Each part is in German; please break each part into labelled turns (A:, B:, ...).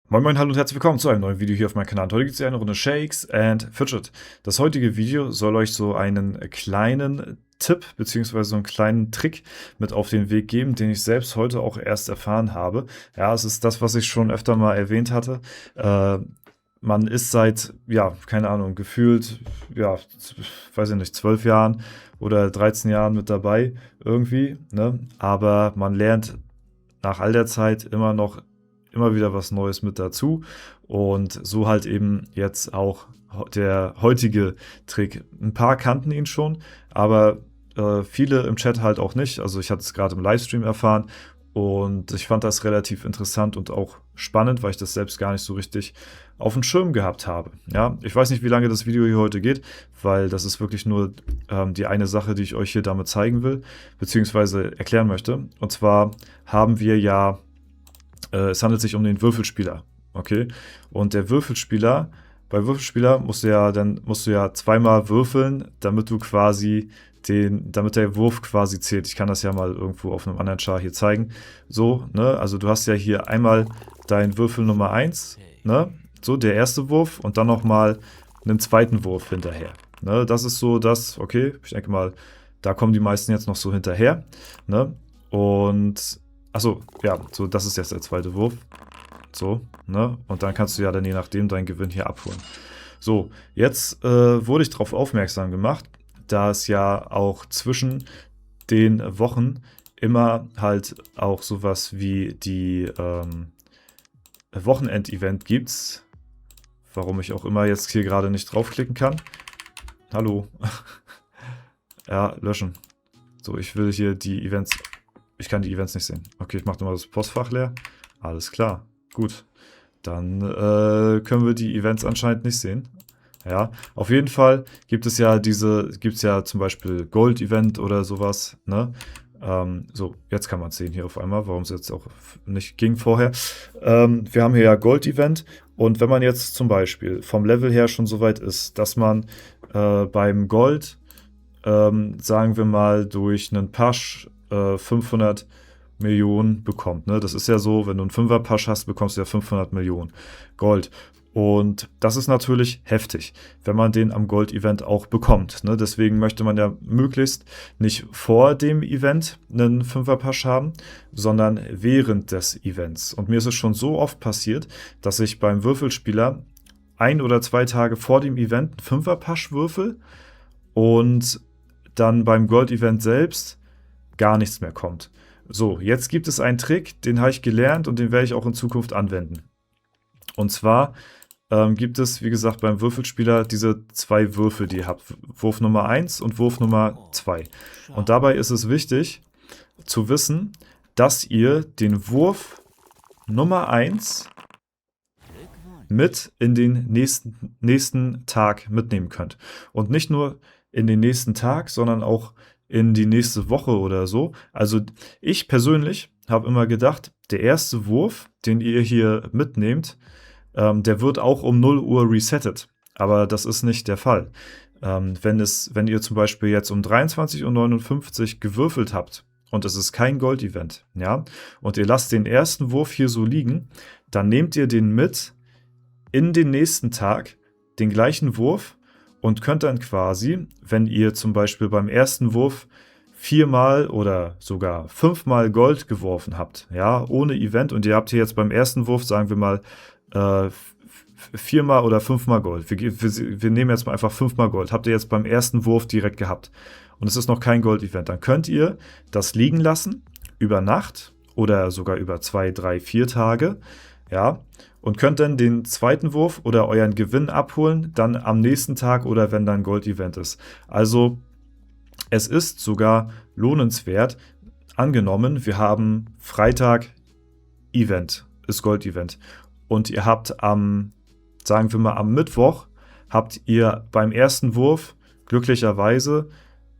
A: Moin Moin, hallo und herzlich willkommen zu einem neuen Video hier auf meinem Kanal. Heute gibt es ja eine Runde Shakes and Fidget. Das heutige Video soll euch so einen kleinen Tipp bzw. so einen kleinen Trick mit auf den Weg geben, den ich selbst heute auch erst erfahren habe. Ja, es ist das, was ich schon öfter mal erwähnt hatte. Man ist seit, ja, keine Ahnung, gefühlt, ja, weiß ich nicht, 12 Jahren oder 13 Jahren mit dabei irgendwie, ne? Aber man lernt nach all der Zeit immer wieder was Neues mit dazu und so halt eben jetzt auch der heutige Trick. Ein paar kannten ihn schon, aber viele im Chat halt auch nicht. Also ich hatte es gerade im Livestream erfahren und ich fand das relativ interessant und auch spannend, weil ich das selbst gar nicht so richtig auf dem Schirm gehabt habe. Ja, ich weiß nicht, wie lange das Video hier heute geht, weil das ist wirklich nur die eine Sache, die ich euch hier damit zeigen will, beziehungsweise erklären möchte. Und zwar haben wir ja es handelt sich um den Würfelspieler, okay? Und der Würfelspieler, bei Würfelspieler musst du ja zweimal würfeln, damit damit der Wurf quasi zählt. Ich kann das ja mal irgendwo auf einem anderen Chart hier zeigen. So, ne? Also du hast ja hier einmal dein Würfel Nummer 1, ne? So, der erste Wurf und dann nochmal einen zweiten Wurf hinterher. Ne? Das ist so das, okay, ich denke mal, da kommen die meisten jetzt noch so hinterher, ne? Und achso, ja, so, das ist jetzt der zweite Wurf. So, ne? Und dann kannst du ja dann je nachdem deinen Gewinn hier abholen. So, jetzt wurde ich darauf aufmerksam gemacht, da es ja auch zwischen den Wochen immer halt auch sowas wie die Wochenend-Event gibt. Warum ich auch immer jetzt hier gerade nicht draufklicken kann. Hallo. Ja, löschen. So, ich will hier die Events... Ich kann die Events nicht sehen. Okay, ich mache nochmal das Postfach leer. Alles klar. Gut. Dann können wir die Events anscheinend nicht sehen. Ja, auf jeden Fall gibt es ja zum Beispiel Gold-Event oder sowas, ne? So, jetzt kann man es sehen hier auf einmal, warum es jetzt auch nicht ging vorher. Wir haben hier ja Gold-Event und wenn man jetzt zum Beispiel vom Level her schon so weit ist, dass man beim Gold, sagen wir mal, durch einen Pasch 500 Millionen bekommt. Ne? Das ist ja so, wenn du einen 5er-Pasch hast, bekommst du ja 500 Millionen Gold. Und das ist natürlich heftig, wenn man den am Gold-Event auch bekommt. Ne? Deswegen möchte man ja möglichst nicht vor dem Event einen 5er-Pasch haben, sondern während des Events. Und mir ist es schon so oft passiert, dass ich beim Würfelspieler 1 oder 2 Tage vor dem Event einen 5er-Pasch würfel und dann beim Gold-Event selbst gar nichts mehr kommt. So, jetzt gibt es einen Trick, den habe ich gelernt und den werde ich auch in Zukunft anwenden. Und zwar gibt es, wie gesagt, beim Würfelspieler diese 2 Würfel, die ihr habt. Wurf Nummer 1 und Wurf Nummer 2. Und dabei ist es wichtig zu wissen, dass ihr den Wurf Nummer 1 mit in den nächsten Tag mitnehmen könnt. Und nicht nur in den nächsten Tag, sondern auch in die nächste Woche oder so. Also ich persönlich habe immer gedacht, der erste Wurf, den ihr hier mitnehmt, der wird auch um 0 Uhr resettet. Aber das ist nicht der Fall. Wenn ihr zum Beispiel jetzt um 23:59 Uhr gewürfelt habt und es ist kein Gold-Event, ja, und ihr lasst den ersten Wurf hier so liegen, dann nehmt ihr den mit in den nächsten Tag, den gleichen Wurf, und könnt dann quasi, wenn ihr zum Beispiel beim ersten Wurf 4-mal oder sogar 5-mal Gold geworfen habt, ja, ohne Event, und ihr habt hier jetzt beim ersten Wurf, sagen wir mal, 4-mal oder 5-mal Gold. Wir nehmen jetzt mal einfach 5-mal Gold. Habt ihr jetzt beim ersten Wurf direkt gehabt. Und es ist noch kein Gold-Event. Dann könnt ihr das liegen lassen, über Nacht oder sogar über 2, 3, 4 Tage, ja, und könnt dann den zweiten Wurf oder euren Gewinn abholen, dann am nächsten Tag oder wenn dann Gold-Event ist. Also es ist sogar lohnenswert, angenommen, wir haben Freitag Event, ist Gold-Event, und ihr habt sagen wir mal am Mittwoch, habt ihr beim ersten Wurf glücklicherweise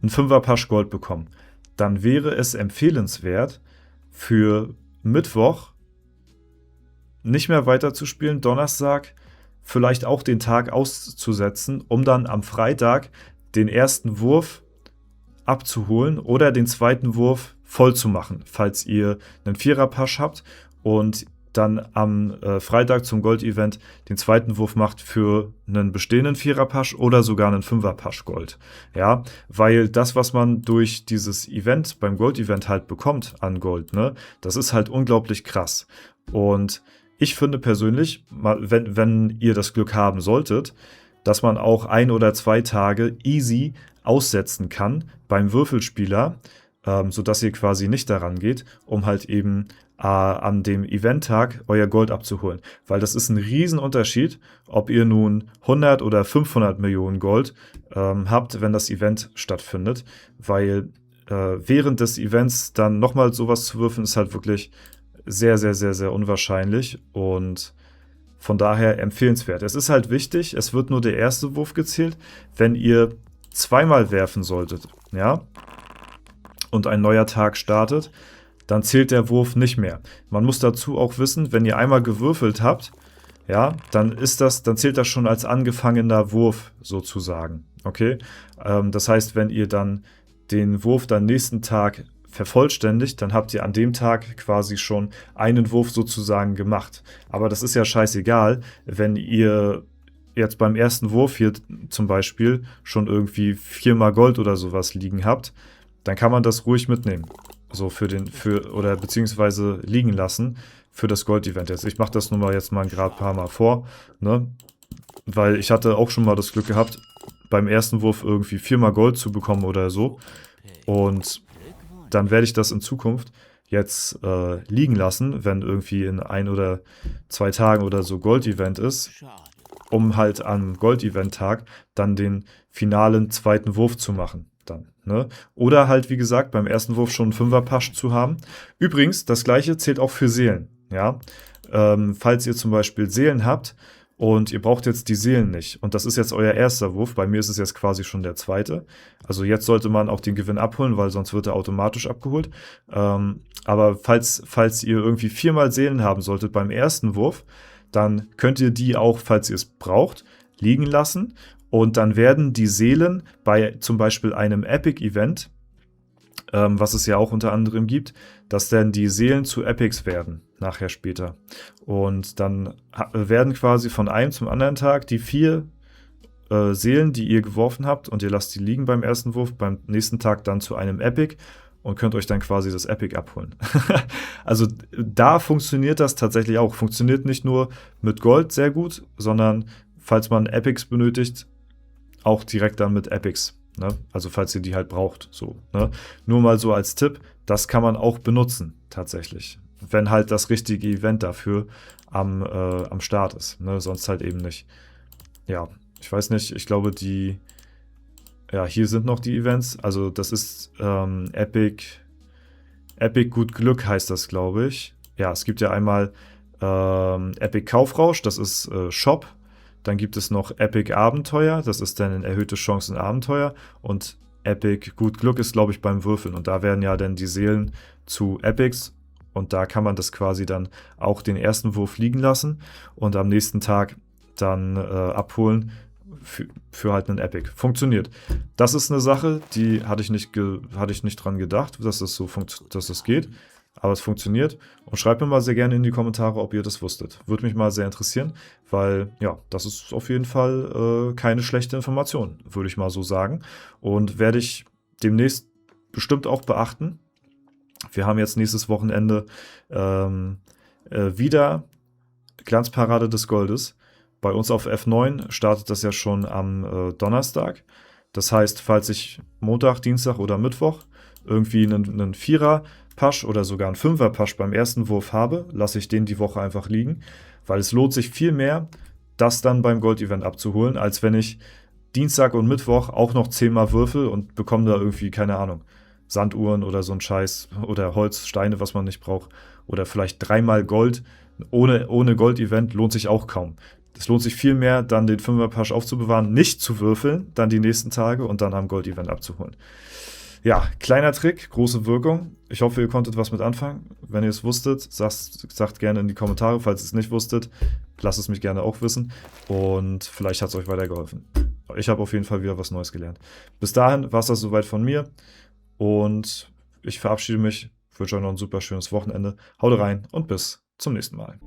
A: einen 5er-Pasch Gold bekommen. Dann wäre es empfehlenswert, für Mittwoch nicht mehr weiterzuspielen, Donnerstag vielleicht auch den Tag auszusetzen, um dann am Freitag den ersten Wurf abzuholen oder den zweiten Wurf voll zu machen, falls ihr einen Vierer-Pasch habt und dann am Freitag zum Gold-Event den zweiten Wurf macht für einen bestehenden Vierer-Pasch oder sogar einen Fünfer-Pasch Gold. Ja, weil das, was man durch dieses Event beim Gold-Event halt bekommt an Gold, ne, das ist halt unglaublich krass. Und ich finde persönlich, wenn ihr das Glück haben solltet, dass man auch 1 oder 2 Tage easy aussetzen kann beim Würfelspieler, sodass ihr quasi nicht daran geht, um halt eben an dem Eventtag euer Gold abzuholen. Weil das ist ein Riesenunterschied, ob ihr nun 100 oder 500 Millionen Gold habt, wenn das Event stattfindet. Weil während des Events dann nochmal sowas zu würfeln, ist halt wirklich sehr, sehr, sehr, sehr unwahrscheinlich und von daher empfehlenswert. Es ist halt wichtig, es wird nur der erste Wurf gezählt, wenn ihr zweimal werfen solltet, ja, und ein neuer Tag startet, dann zählt der Wurf nicht mehr. Man muss dazu auch wissen, wenn ihr einmal gewürfelt habt, ja, dann zählt das schon als angefangener Wurf sozusagen, okay? Das heißt, wenn ihr dann den Wurf dann nächsten Tag vervollständigt, dann habt ihr an dem Tag quasi schon einen Wurf sozusagen gemacht. Aber das ist ja scheißegal, wenn ihr jetzt beim ersten Wurf hier zum Beispiel schon irgendwie 4-mal Gold oder sowas liegen habt, dann kann man das ruhig mitnehmen. So oder beziehungsweise liegen lassen für das Gold-Event jetzt. Ich mache das nun mal jetzt mal gerade ein paar Mal vor, ne? Weil ich hatte auch schon mal das Glück gehabt, beim ersten Wurf irgendwie 4-mal Gold zu bekommen oder so. Und dann werde ich das in Zukunft jetzt liegen lassen, wenn irgendwie in 1 oder 2 Tagen oder so Gold-Event ist, um halt am Gold-Event-Tag dann den finalen zweiten Wurf zu machen. Dann, ne? Oder halt, wie gesagt, beim ersten Wurf schon einen Fünfer-Pasch zu haben. Übrigens, das gleiche zählt auch für Seelen. Ja? Falls ihr zum Beispiel Seelen habt und ihr braucht jetzt die Seelen nicht und das ist jetzt euer erster Wurf, bei mir ist es jetzt quasi schon der zweite. Also jetzt sollte man auch den Gewinn abholen, weil sonst wird er automatisch abgeholt. Aber falls ihr irgendwie 4-mal Seelen haben solltet beim ersten Wurf, dann könnt ihr die auch, falls ihr es braucht, liegen lassen. Und dann werden die Seelen bei zum Beispiel einem Epic-Event, was es ja auch unter anderem gibt, dass dann die Seelen zu Epics werden, nachher später. Und dann werden quasi von einem zum anderen Tag die 4 Seelen, die ihr geworfen habt, und ihr lasst die liegen beim ersten Wurf, beim nächsten Tag dann zu einem Epic und könnt euch dann quasi das Epic abholen. Also da funktioniert das tatsächlich auch. Funktioniert nicht nur mit Gold sehr gut, sondern falls man Epics benötigt, auch direkt dann mit Epics. Ne? Also falls ihr die halt braucht. So, ne? Nur mal so als Tipp, das kann man auch benutzen tatsächlich. Wenn halt das richtige Event dafür am Start ist. Ne? Sonst halt eben nicht. Ja, ich weiß nicht, ich glaube ja, hier sind noch die Events. Also das ist Epic Gut Glück heißt das, glaube ich. Ja, es gibt ja einmal Epic Kaufrausch, das ist Shop. Dann gibt es noch Epic Abenteuer, das ist dann ein erhöhte Chancen Abenteuer. Und Epic Gut Glück ist, glaube ich, beim Würfeln. Und da werden ja dann die Seelen zu Epics. Und da kann man das quasi dann auch den ersten Wurf liegen lassen und am nächsten Tag dann abholen für halt einen Epic. Funktioniert. Das ist eine Sache, die hatte ich nicht dran gedacht, dass das geht. Aber es funktioniert. Und schreibt mir mal sehr gerne in die Kommentare, ob ihr das wusstet. Würde mich mal sehr interessieren, weil ja, das ist auf jeden Fall keine schlechte Information, würde ich mal so sagen. Und werde ich demnächst bestimmt auch beachten. Wir haben jetzt nächstes Wochenende wieder Glanzparade des Goldes. Bei uns auf F9 startet das ja schon am Donnerstag. Das heißt, falls ich Montag, Dienstag oder Mittwoch irgendwie einen Vierer-Pasch oder sogar einen Fünfer-Pasch beim ersten Wurf habe, lasse ich den die Woche einfach liegen, weil es lohnt sich viel mehr, das dann beim Gold-Event abzuholen, als wenn ich Dienstag und Mittwoch auch noch 10-mal würfel und bekomme da irgendwie, keine Ahnung, Sanduhren oder so ein Scheiß oder Holz, Steine, was man nicht braucht, oder vielleicht 3-mal Gold. Ohne Gold-Event lohnt sich auch kaum. Es lohnt sich viel mehr, dann den 5er-Pasch aufzubewahren, nicht zu würfeln, dann die nächsten Tage und dann am Gold-Event abzuholen. Ja, kleiner Trick, große Wirkung. Ich hoffe, ihr konntet was mit anfangen. Wenn ihr es wusstet, sagt gerne in die Kommentare. Falls ihr es nicht wusstet, lasst es mich gerne auch wissen. Und vielleicht hat es euch weitergeholfen. ich habe auf jeden Fall wieder was Neues gelernt. Bis dahin war es das soweit von mir und ich verabschiede mich, wünsche euch noch ein super schönes Wochenende. Haut rein und bis zum nächsten Mal.